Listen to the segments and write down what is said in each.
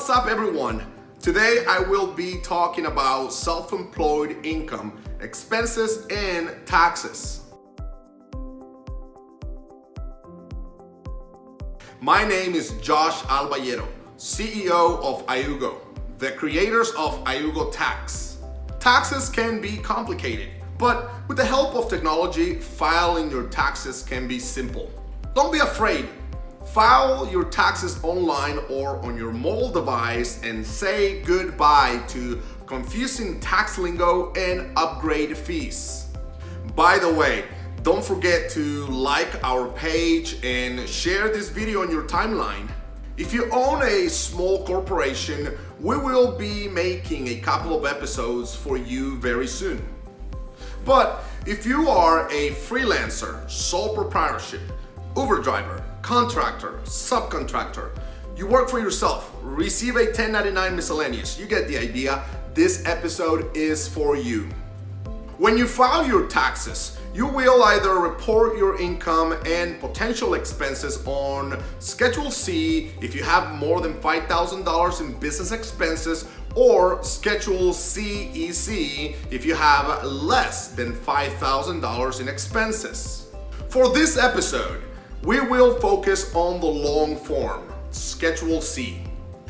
What's up everyone? Today I will be talking about self-employed income, expenses, and taxes. My name is Josh Albayero, CEO of Ayugo, the creators of Ayugo Tax. Taxes can be complicated, but with the help of technology, filing your taxes can be simple. Don't be afraid. File your taxes online or on your mobile device and say goodbye to confusing tax lingo and upgrade fees. By the way, don't forget to like our page and share this video on your timeline. If you own a small corporation, we will be making a couple of episodes for you very soon. But if you are a freelancer, sole proprietorship, Uber driver, contractor, subcontractor, you work for yourself, receive a 1099 miscellaneous, you get the idea, this episode is for you. When you file your taxes, you will either report your income and potential expenses on Schedule C if you have more than $5,000 in business expenses, or Schedule CEC if you have less than $5,000 in expenses. For this episode, we will focus on the long form, Schedule C.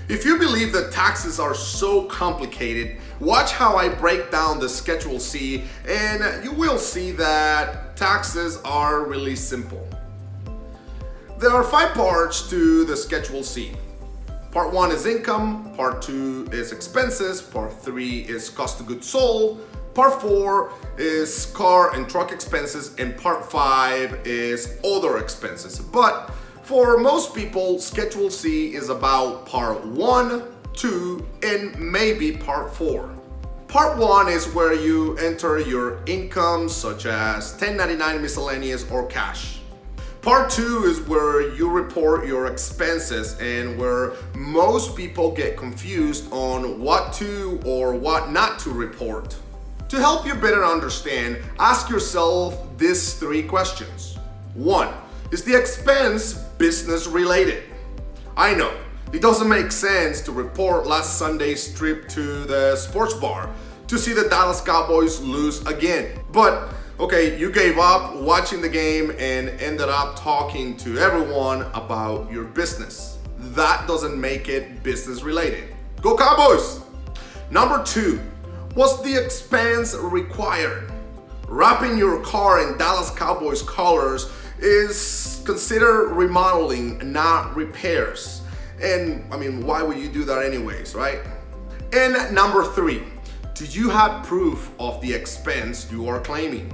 If you believe that taxes are so complicated, watch how I break down the Schedule C and you will see that taxes are really simple. There are 5 parts to the Schedule C. Part 1 is income, Part 2 is expenses, Part 3 is cost of goods sold, Part 4 is car and truck expenses, and Part 5 is other expenses. But for most people, Schedule C is about Part 1, 2, and maybe Part 4. Part 1 is where you enter your income, such as 1099 miscellaneous or cash. Part 2 is where you report your expenses and where most people get confused on what to or what not to report. To help you better understand, ask yourself these 3 questions. 1. Is the expense business related? I know, it doesn't make sense to report last Sunday's trip to the sports bar to see the Dallas Cowboys lose again. But okay, you gave up watching the game and ended up talking to everyone about your business. That doesn't make it business related. Go Cowboys! Number 2. Was the expense required? Wrapping your car in Dallas Cowboys colors is considered remodeling, not repairs. And I mean, why would you do that anyways, right? And number 3, do you have proof of the expense you are claiming?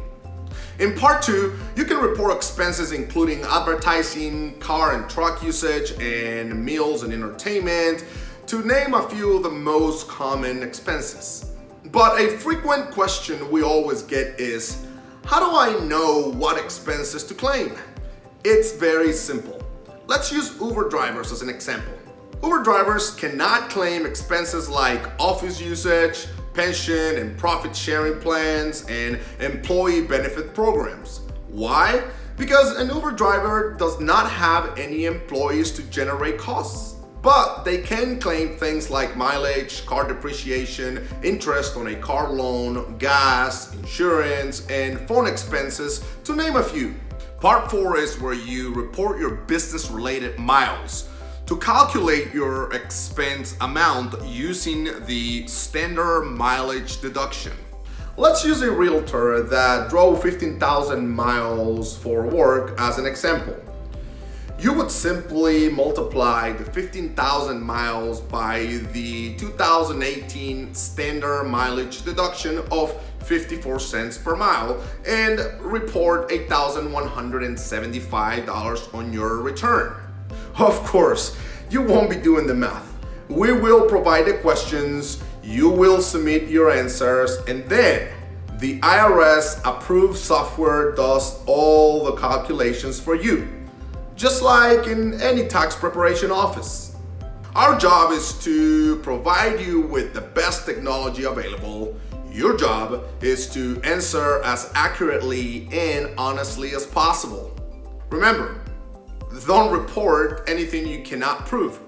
In Part 2, you can report expenses including advertising, car and truck usage, and meals and entertainment, to name a few of the most common expenses. But a frequent question we always get is, how do I know what expenses to claim? It's very simple. Let's use Uber drivers as an example. Uber drivers cannot claim expenses like office usage, pension and profit sharing plans, and employee benefit programs. Why? Because an Uber driver does not have any employees to generate costs. But they can claim things like mileage, car depreciation, interest on a car loan, gas, insurance, and phone expenses, to name a few. Part 4 is where you report your business-related miles to calculate your expense amount using the standard mileage deduction. Let's use a realtor that drove 15,000 miles for work as an example. You would simply multiply the 15,000 miles by the 2018 standard mileage deduction of 54 cents per mile and report $8,175 on your return. Of course, you won't be doing the math. We will provide the questions, you will submit your answers, and then the IRS approved software does all the calculations for you, just like in any tax preparation office. Our job is to provide you with the best technology available. Your job is to answer as accurately and honestly as possible. Remember, don't report anything you cannot prove.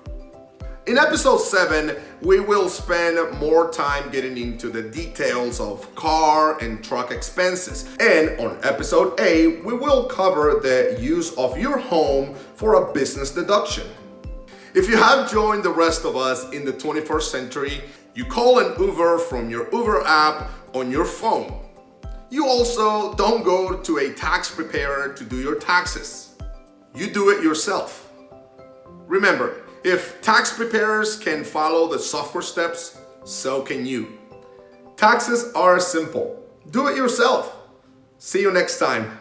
In episode 7, we will spend more time getting into the details of car and truck expenses. And on episode 8, we will cover the use of your home for a business deduction. If you have joined the rest of us in the 21st century, you call an Uber from your Uber app on your phone. You also don't go to a tax preparer to do your taxes. You do it yourself. Remember, if tax preparers can follow the software steps, so can you. Taxes are simple. Do it yourself. See you next time.